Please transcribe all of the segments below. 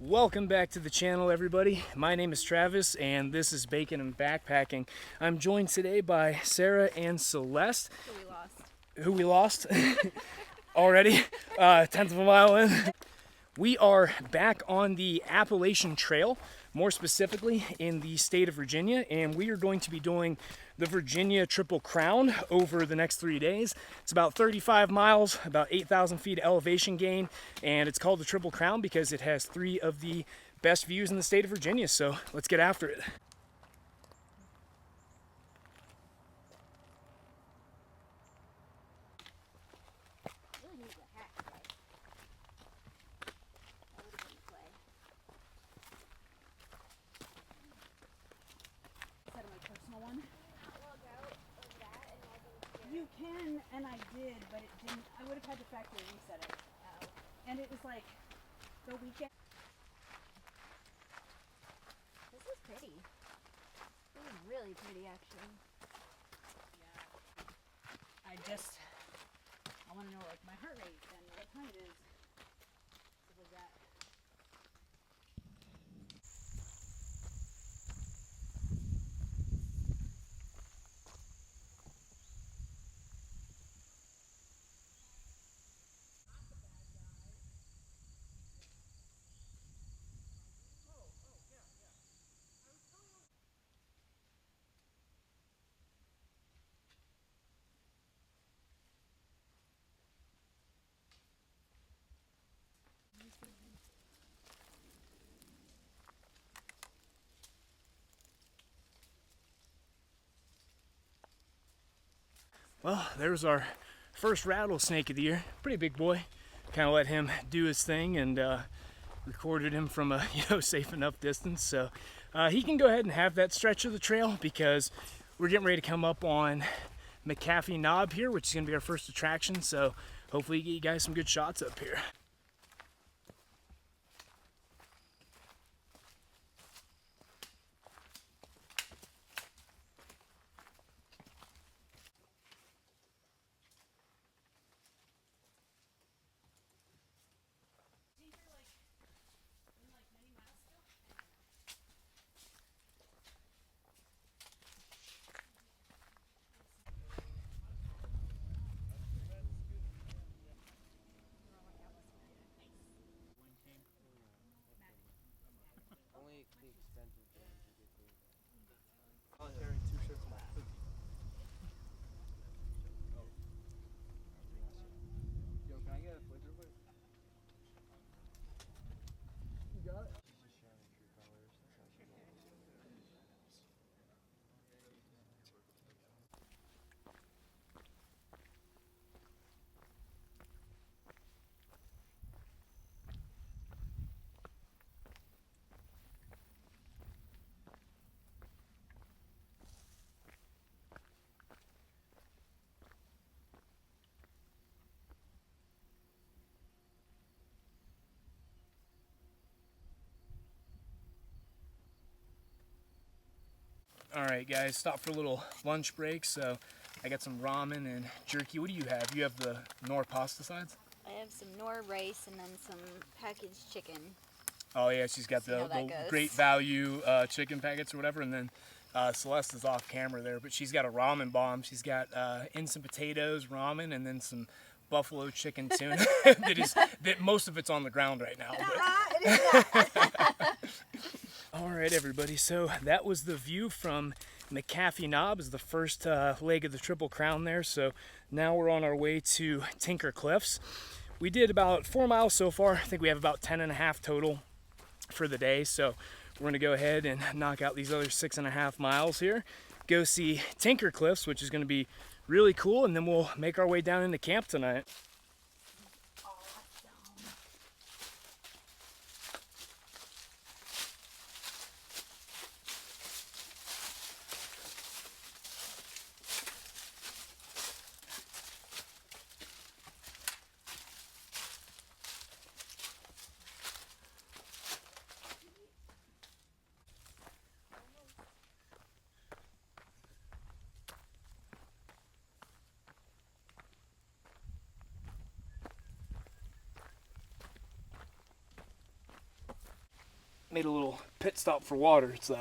Welcome back to the channel, everybody. My name is Travis and this is Bacon and Backpacking. I'm joined today by Sarah and Celeste. Who we lost already, 10th of a mile in. We are back on the Appalachian Trail, more specifically in the state of Virginia, and we are going to be doing the Virginia Triple Crown over the next 3 days. It's about 35 miles, about 8,000 feet elevation gain, and it's called the Triple Crown because it has 3 of the best views in the state of Virginia, so let's get after it. You can, and I did, but it didn't. I would have had to factory reset it. And it was like the weekend. This is pretty. This is really pretty, actually. Yeah. I want to know like my heart rate and what time it is. Stuff like that. Well, there's our first rattlesnake of the year. Pretty big boy. Kind of let him do his thing and recorded him from a safe enough distance. So he can go ahead and have that stretch of the trail because we're getting ready to come up on McAfee Knob here, which is going to be our first attraction. So hopefully get you guys some good shots up here. Alright guys, stop for a little lunch break. So I got some ramen and jerky. What do you have? You have the Knorr pasta sides? I have some Knorr rice and then some packaged chicken. Oh yeah, she's got the great value chicken packets or whatever. And then Celeste is off camera there, but she's got a ramen bomb. She's got instant potatoes, ramen, and then some buffalo chicken tuna. that most of it's on the ground right now. It is not. All right, everybody, so that was the view from McAfee Knob, is the first leg of the Triple Crown there. So now we're on our way to Tinker Cliffs. We did about 4 miles so far. I think we have about 10.5 total for the day. So we're gonna go ahead and knock out these other 6.5 miles here, go see Tinker Cliffs, which is gonna be really cool, and then we'll make our way down into camp tonight. made a little pit stop for water. It's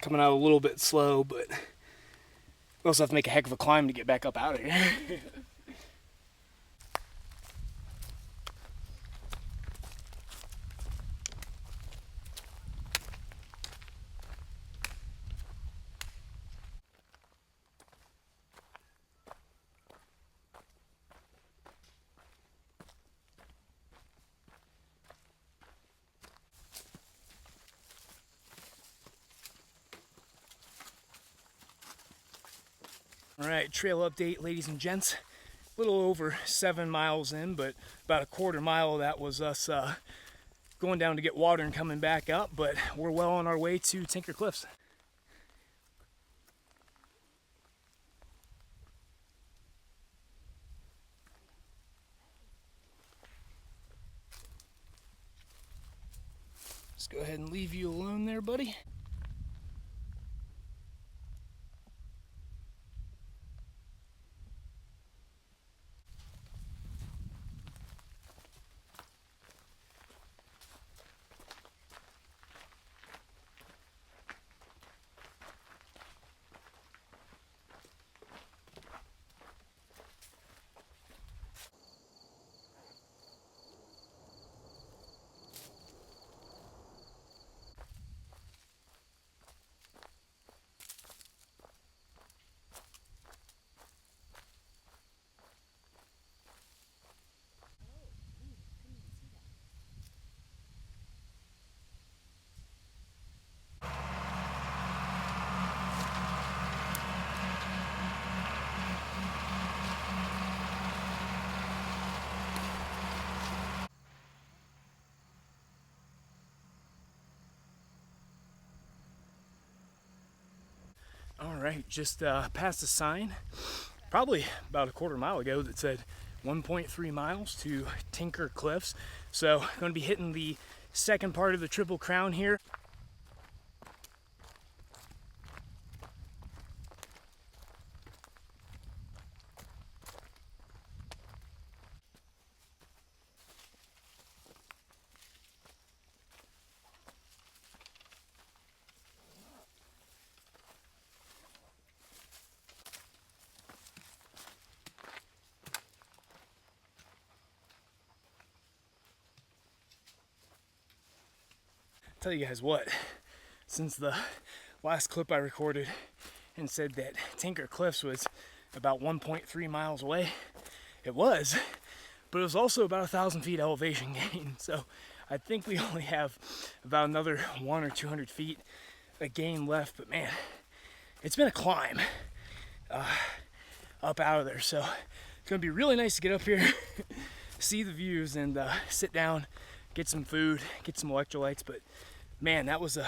coming out a little bit slow, but we also have to make a heck of a climb to get back up out of here. All right, trail update, ladies and gents. A little over 7 miles in, but about a quarter mile of that was us going down to get water and coming back up, but we're well on our way to Tinker Cliffs. Let's go ahead and leave you alone there, buddy. All right, just passed a sign, probably about a quarter mile ago, that said 1.3 miles to Tinker Cliffs. So going to be hitting the second part of the Triple Crown here. Tell you guys what, since the last clip I recorded and said that Tinker Cliffs was about 1.3 miles away, it was, but it was also about 1,000 feet elevation gain. So I think we only have about another 100 or 200 feet of gain left, but man, it's been a climb up out of there. So it's gonna be really nice to get up here, see the views, and sit down, get some food, get some electrolytes. But man, that was a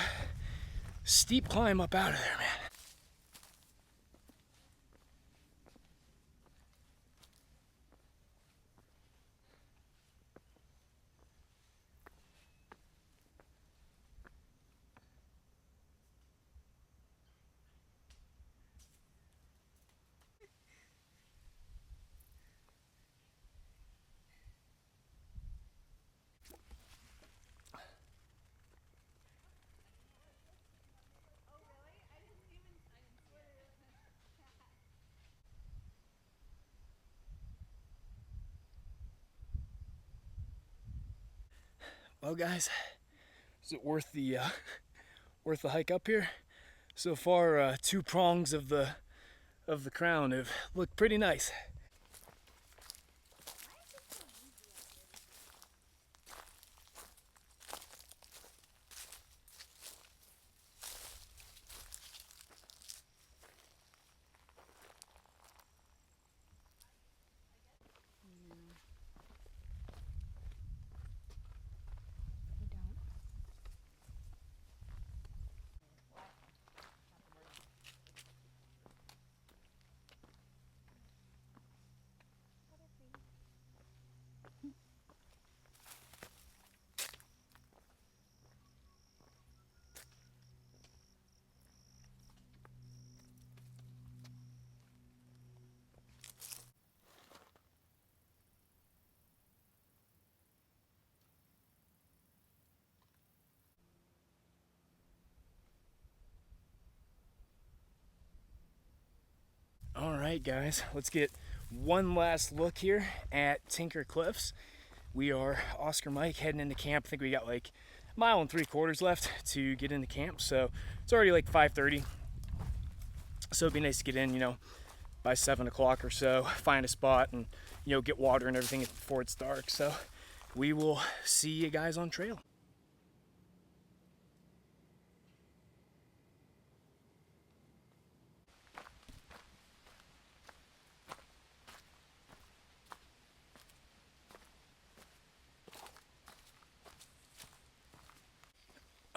steep climb up out of there, man. Well, guys, is it worth the hike up here? So far, 2 prongs of the crown have looked pretty nice. right, guys, let's get one last look here at Tinker Cliffs. We are Oscar Mike heading into camp. I think we got like 1 3/4 left to get into camp, so it's already like 5:30. So it'd be nice to get in, you know, by 7 o'clock or so, find a spot and, you know, get water and everything before it's dark. So we will see you guys on trail.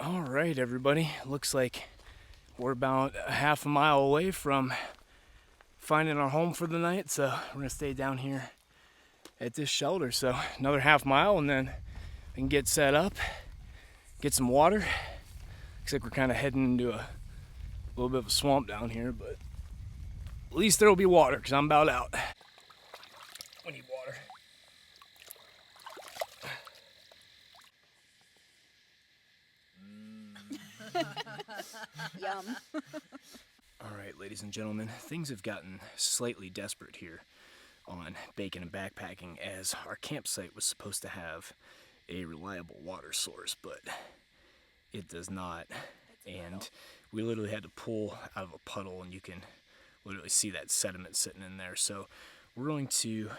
All right, everybody, looks like we're about a half a mile away from finding our home for the night, so we're gonna stay down here at this shelter. So another half mile and then we can get set up, get some water. Looks like we're kind of heading into a little bit of a swamp down here, but at least there will be water because I'm about out. We need water. Yum. All right, ladies and gentlemen, things have gotten slightly desperate here on Bacon and Backpacking, as our campsite was supposed to have a reliable water source, but it does not. And we literally had to pull out of a puddle, and you can literally see that sediment sitting in there. So we're going to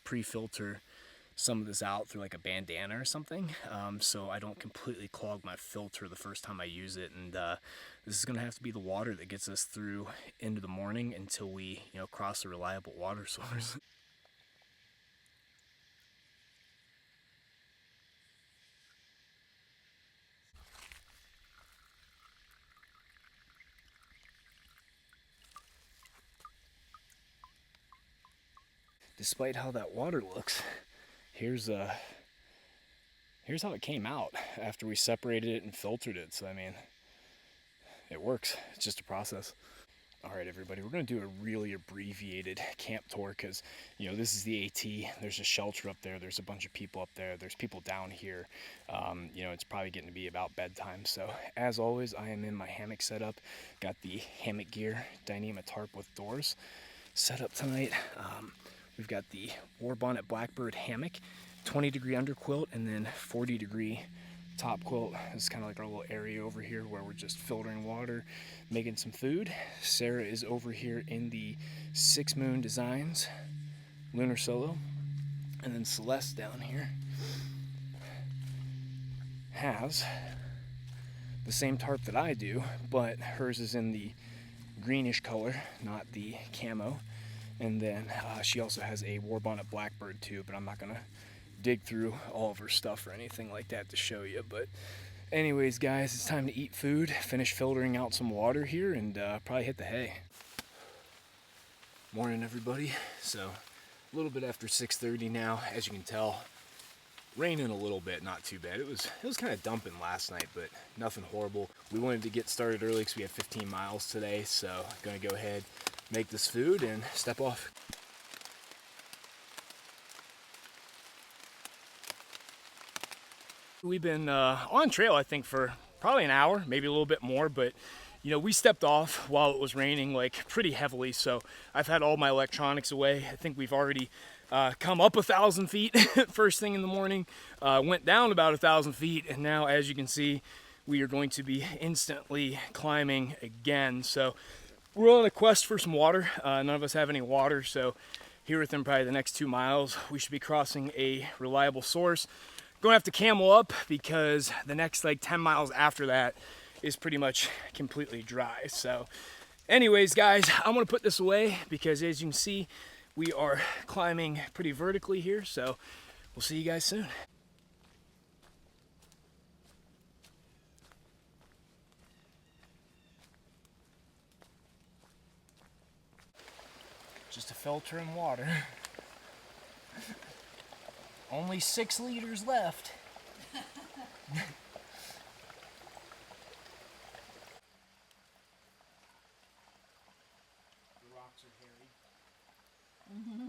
pre-filter some of this out through like a bandana or something, so I don't completely clog my filter the first time I use it. And this is gonna have to be the water that gets us through into the morning until we, you know, cross a reliable water source. Despite how that water looks, here's how it came out after we separated it and filtered it. So I mean, it works. It's just a process. All right, everybody, we're going to do a really abbreviated camp tour because, you know, this is the AT. There's a shelter up there. There's a bunch of people up there. There's people down here. You know, it's probably getting to be about bedtime. So, as always, I am in my hammock setup. Got the hammock gear, Dyneema tarp with doors set up tonight. We've got the War Bonnet Blackbird hammock, 20-degree underquilt, and then 40-degree top quilt. This is kind of like our little area over here where we're just filtering water, making some food. Sarah is over here in the 6 Moon Designs Lunar Solo, and then Celeste down here has the same tarp that I do, but hers is in the greenish color, not the camo. And then she also has a War Bonnet Blackbird too, but I'm not gonna dig through all of her stuff or anything like that to show you. But anyways, guys, it's time to eat food, finish filtering out some water here, and probably hit the hay. Morning, everybody. So a little bit after 6:30 now. As you can tell, raining a little bit, not too bad. It was kind of dumping last night, but nothing horrible. We wanted to get started early because we have 15 miles today, so gonna go ahead, make this food, and step off. We've been on trail, I think, for probably an hour, maybe a little bit more, but you know, we stepped off while it was raining like pretty heavily, so I've had all my electronics away. I think we've already come up 1,000 feet first thing in the morning, went down about 1,000 feet, and now, as you can see, we are going to be instantly climbing again. So we're on a quest for some water. None of us have any water, so here within probably the next 2 miles, we should be crossing a reliable source. Going to have to camel up because the next like 10 miles after that is pretty much completely dry. So anyways, guys, I'm going to put this away because, as you can see, we are climbing pretty vertically here. So we'll see you guys soon. Just a filter and water. Only 6 liters left. The rocks are hairy. Mm-hmm.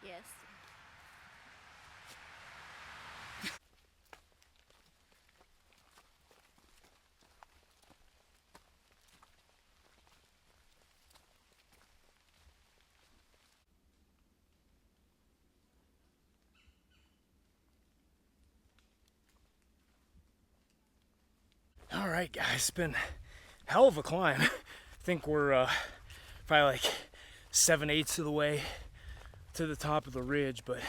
Yes. All right, guys, it's been a hell of a climb. I think we're probably like 7/8 of the way to the top of the ridge, but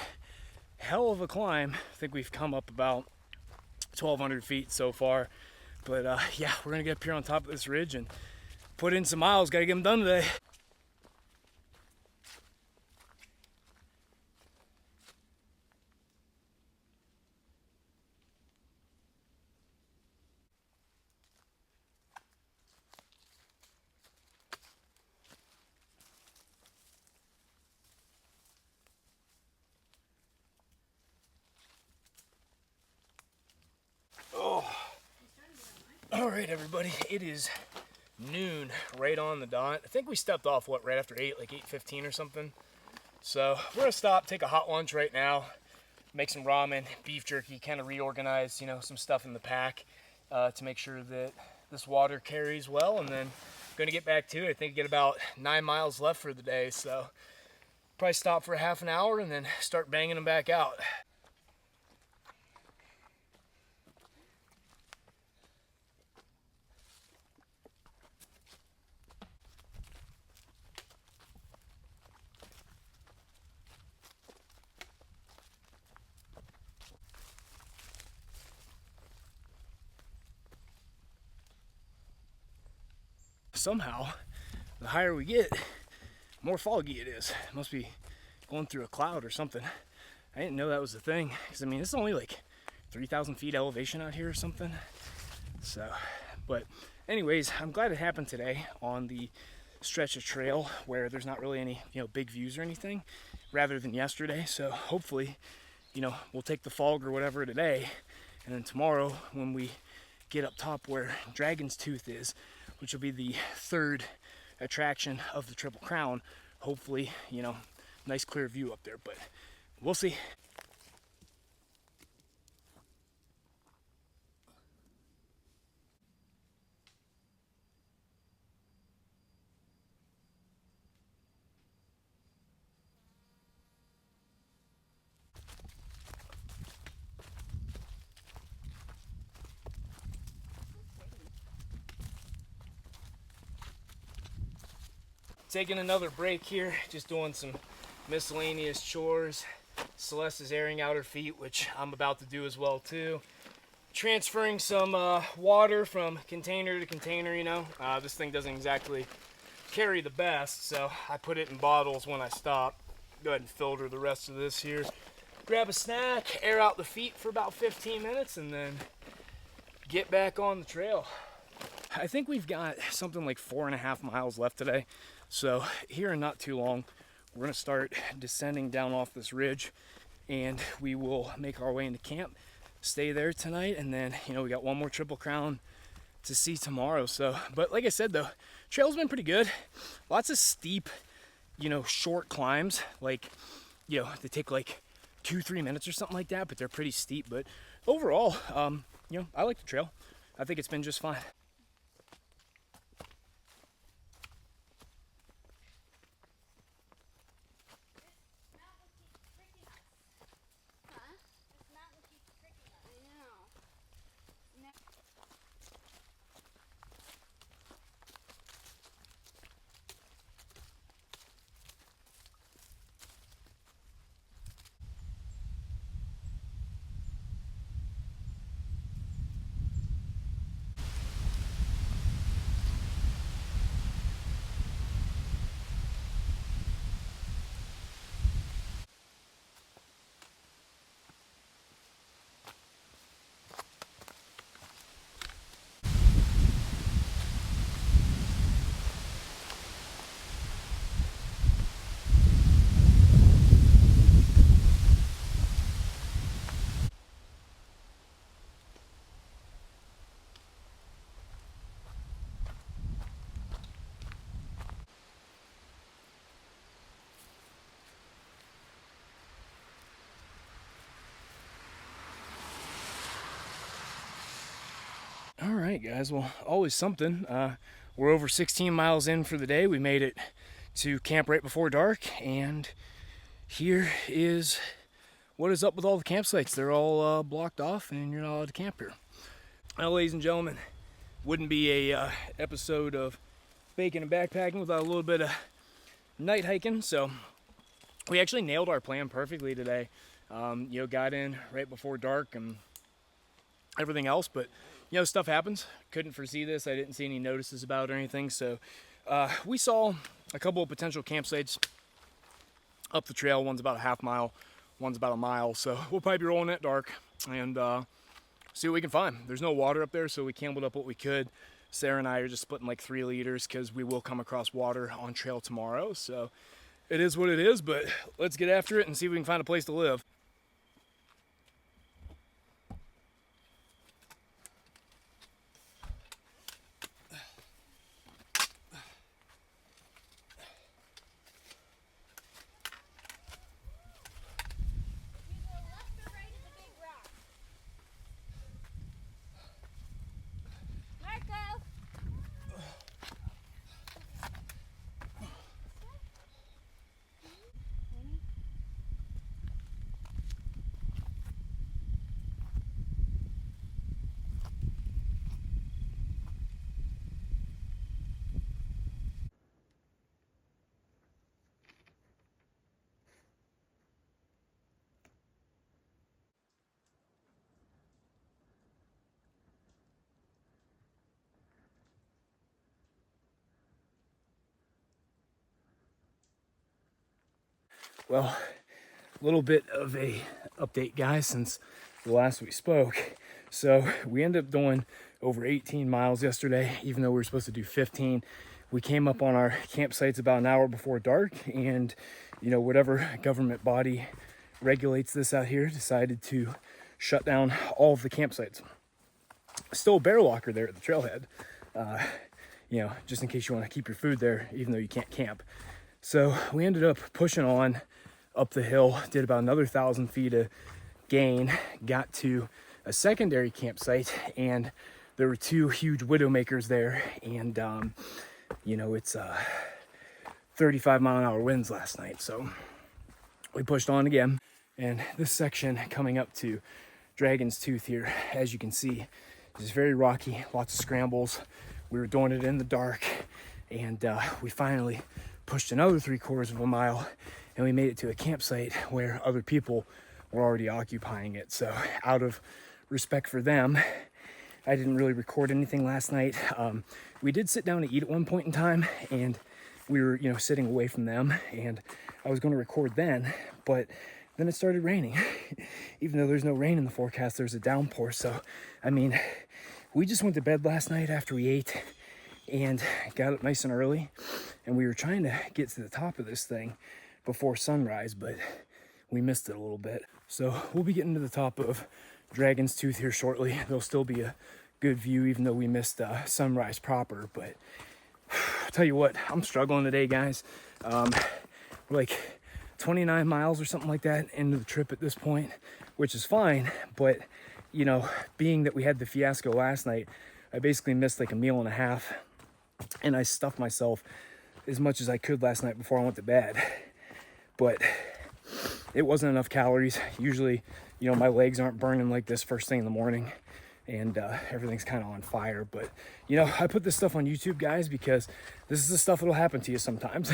hell of a climb. I think we've come up about 1,200 feet so far. But yeah, we're gonna get up here on top of this ridge and put in some miles. Gotta get them done today. All right, everybody, it is noon, right on the dot. I think we stepped off, what, right after 8, like 8:15 or something. So we're gonna stop, take a hot lunch right now, make some ramen, beef jerky, kind of reorganize, some stuff in the pack to make sure that this water carries well, and then gonna get back to it. I think I get about 9 miles left for the day, so probably stop for a half an hour and then start banging them back out. Somehow, the higher we get, the more foggy it is. It must be going through a cloud or something. I didn't know that was a thing, because I mean, it's only like 3,000 feet elevation out here or something. So, but anyways, I'm glad it happened today on the stretch of trail where there's not really any, big views or anything, rather than yesterday. So hopefully, we'll take the fog or whatever today, and then tomorrow when we get up top where Dragon's Tooth is, which will be the third attraction of the Triple Crown, hopefully, nice clear view up there, but we'll see. Taking another break here, just doing some miscellaneous chores. Celeste is airing out her feet, which I'm about to do as well too. Transferring some water from container to container, this thing doesn't exactly carry the best, so I put it in bottles when I stop. Go ahead and filter the rest of this here. Grab a snack, air out the feet for about 15 minutes, and then get back on the trail. I think we've got something like 4.5 miles left today. So here in not too long, we're gonna start descending down off this ridge, and we will make our way into camp, stay there tonight, and then, we got one more Triple Crown to see tomorrow. So, but like I said though, trail's been pretty good. Lots of steep, short climbs, like, they take like 2-3 minutes or something like that, but they're pretty steep. But overall, I like the trail. I think it's been just fine. right, guys. Well, always something. We're over 16 miles in for the day. We made it to camp right before dark, and here is what is up with all the campsites. They're all blocked off, and you're not allowed to camp here. Now, ladies and gentlemen, wouldn't be a episode of baking and backpacking without a little bit of night hiking. So we actually nailed our plan perfectly today. Got in right before dark and everything else, but stuff happens. Couldn't foresee this. I didn't see any notices about it or anything. So we saw a couple of potential campsites up the trail. One's about a half mile, one's about a mile. So we'll probably be rolling at dark and see what we can find. There's no water up there, so we camped up what we could. Sarah and I are just splitting like 3 liters because we will come across water on trail tomorrow. So it is what it is, but let's get after it and see if we can find a place to live. Well, a little bit of a update, guys, since the last we spoke. So we ended up doing over 18 miles yesterday, even though we were supposed to do 15. We came up on our campsites about an hour before dark, and whatever government body regulates this out here decided to shut down all of the campsites. Still a bear locker there at the trailhead, just in case you want to keep your food there, even though you can't camp. So we ended up pushing on up the hill, did about another 1,000 feet of gain, got to a secondary campsite, and there were 2 huge widowmakers there, and it's 35 mile an hour winds last night. So we pushed on again, and this section coming up to Dragon's Tooth here, as you can see, is very rocky, lots of scrambles. We were doing it in the dark, and we finally pushed another 3/4 of a mile, and we made it to a campsite where other people were already occupying it. So out of respect for them, I didn't really record anything last night. We did sit down to eat at one point in time, and we were sitting away from them, and I was going to record then, but then it started raining. Even though there's no rain in the forecast, there's a downpour. So we just went to bed last night after we ate and got up nice and early, and we were trying to get to the top of this thing before sunrise, but we missed it a little bit. So we'll be getting to the top of Dragon's Tooth here shortly. There'll still be a good view even though we missed sunrise proper, but I'll tell you what, I'm struggling today, guys. We're like 29 miles or something like that into the trip at this point, which is fine, but being that we had the fiasco last night, I basically missed like a meal and a half, and I stuffed myself as much as I could last night before I went to bed, but it wasn't enough calories. Usually, my legs aren't burning like this first thing in the morning, and everything's kind of on fire, but I put this stuff on YouTube, guys, because this is the stuff that'll happen to you sometimes.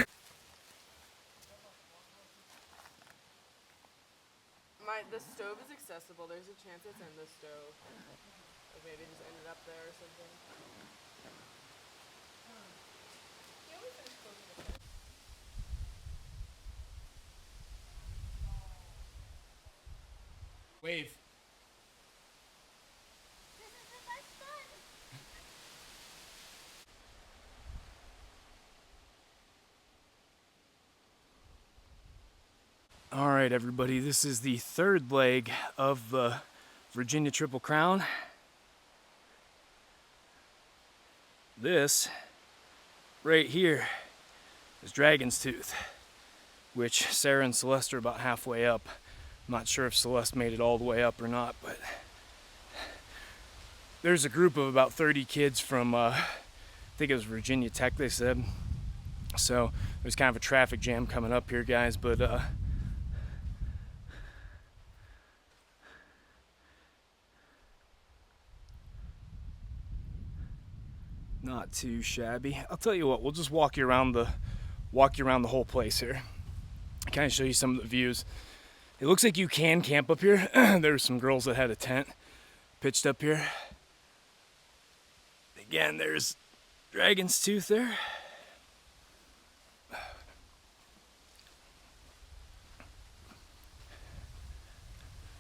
The stove is accessible. There's a chance it's in the stove. Like maybe it just ended up there or something. Wave. This is the best fun. All right, everybody, this is the 3rd leg of the Virginia Triple Crown. This right here is Dragon's Tooth, which Sarah and Celeste are about halfway up. I'm not sure if Celeste made it all the way up or not, but there's a group of about 30 kids from, I think it was Virginia Tech, they said. So there's kind of a traffic jam coming up here, guys, but not too shabby. I'll tell you what, we'll just walk you around the whole place here. Kind of show you some of the views. It looks like you can camp up here. There were some girls that had a tent pitched up here. Again, there's Dragon's Tooth there.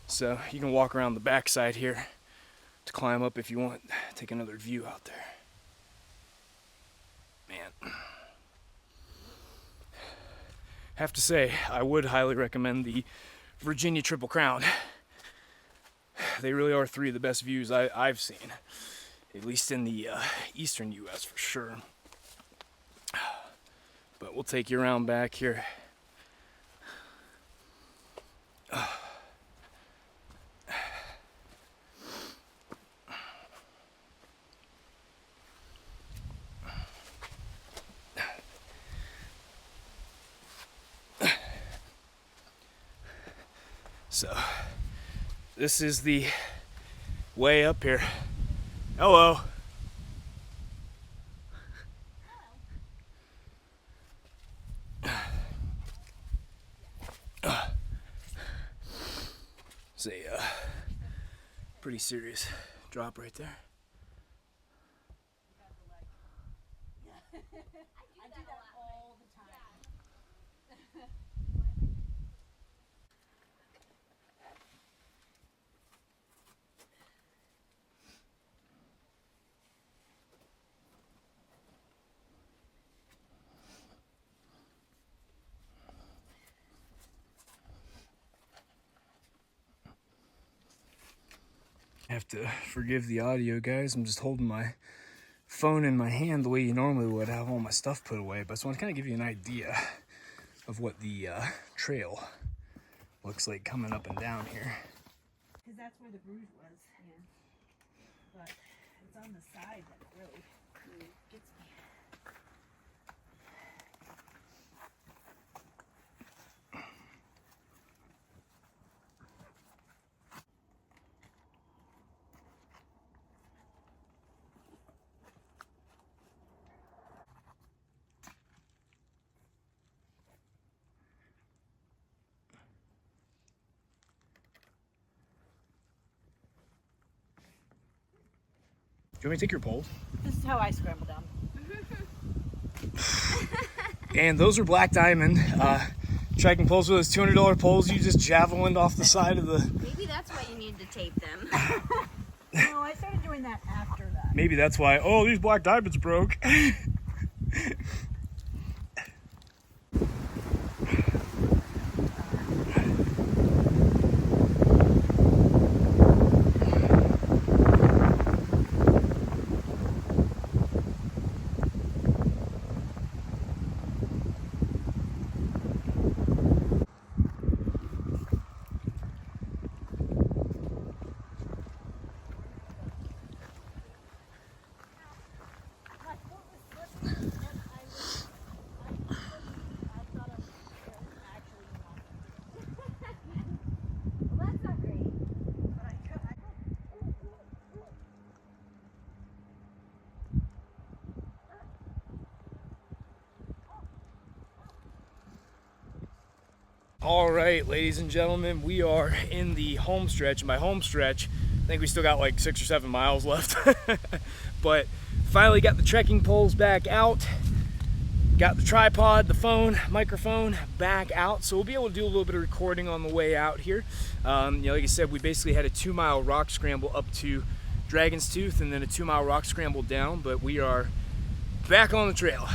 So you can walk around the backside here to climb up if you want. Take another view out there. Man. Have to say, I would highly recommend the Virginia Triple Crown. They really are 3 of the best views I've seen, at least in the eastern U.S. for sure. But we'll take you around back here. So, this is the way up here. Hello. It's a pretty serious drop right there. I do that all the time. I have to forgive the audio, guys. I'm just holding my phone in my hand the way you normally would. I have all my stuff put away, but I just want to kind of give you an idea of what the trail looks like coming up and down here. Because that's where the bruise was. Yeah. But it's on the side that really gets me. Do you want me to take your poles? This is how I scramble down. And those are Black Diamond trekking poles with those $200 poles. You just javelined off the side of the... Maybe that's why you need to tape them. No, I started doing that after that. Maybe that's why, oh, these Black Diamonds broke. Well, that's not great. All right, ladies and gentlemen, we are in the home stretch. And by home stretch, I think we still got like 6 or 7 miles left. But finally got the trekking poles back out. Got the tripod, the phone, microphone back out. So we'll be able to do a little bit of recording on the way out here. Like I said, we basically had a 2-mile rock scramble up to Dragon's Tooth and then a 2-mile rock scramble down, but we are back on the trail.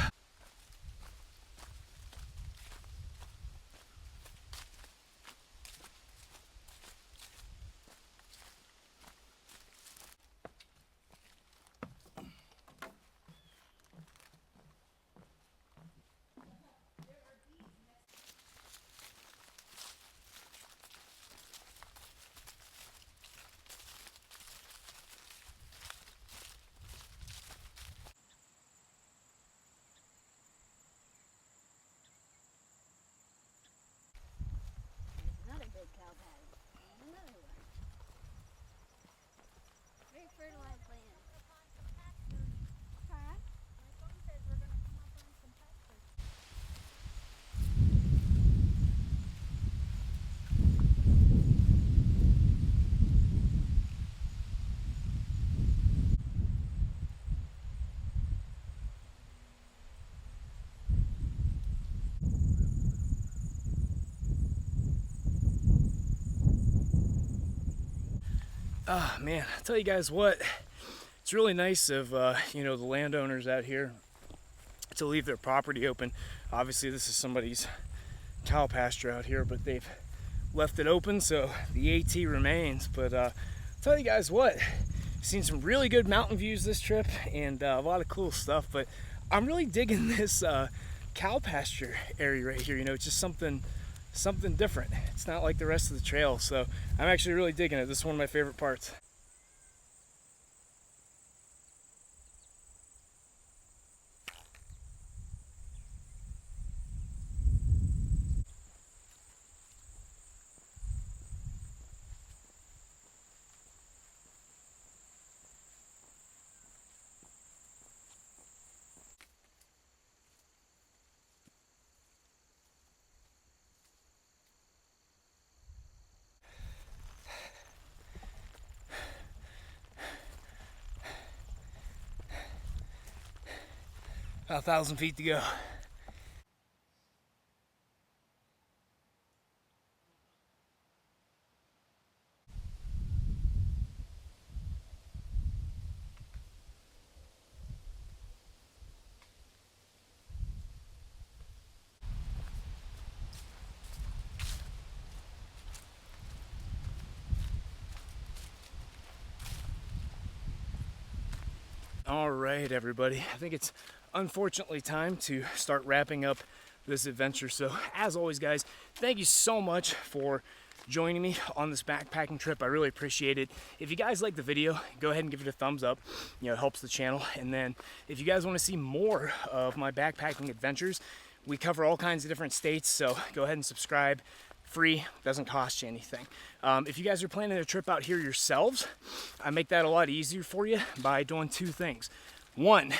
Oh man, I'll tell you guys what, it's really nice of you know, the landowners out here to leave their property open. Obviously this is somebody's cow pasture out here, but they've left it open so the AT remains. But I'll tell you guys what, seen some really good mountain views this trip and a lot of cool stuff, but I'm really digging this cow pasture area right here. You know, it's just something different. It's not like the rest of the trail, so I'm actually really digging it. This is one of my favorite parts. About 1,000 feet to go. All right, everybody. I think it's unfortunately time to start wrapping up this adventure. So as always, guys, thank you so much for joining me on this backpacking trip. I really appreciate it. If you guys like the video, go ahead and give it a thumbs up. You know, it helps the channel. And then if you guys want to see more of my backpacking adventures, we cover all kinds of different states, so go ahead and subscribe. Free, doesn't cost you anything. If you guys are planning a trip out here yourselves, I make that a lot easier for you by doing two things. One,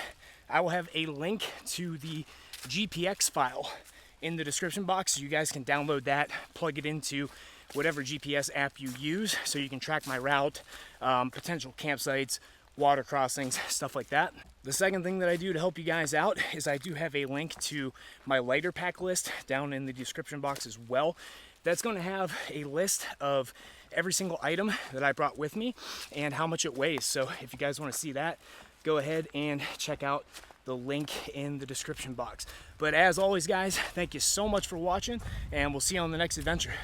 I will have a link to the GPX file in the description box, so you guys can download that, plug it into whatever GPS app you use, so you can track my route, potential campsites, water crossings, stuff like that. The second thing that I do to help you guys out is I do have a link to my lighter pack list down in the description box as well. That's going to have a list of every single item that I brought with me and how much it weighs. So if you guys want to see that, go ahead and check out the link in the description box. But as always, guys, thank you so much for watching, and we'll see you on the next adventure.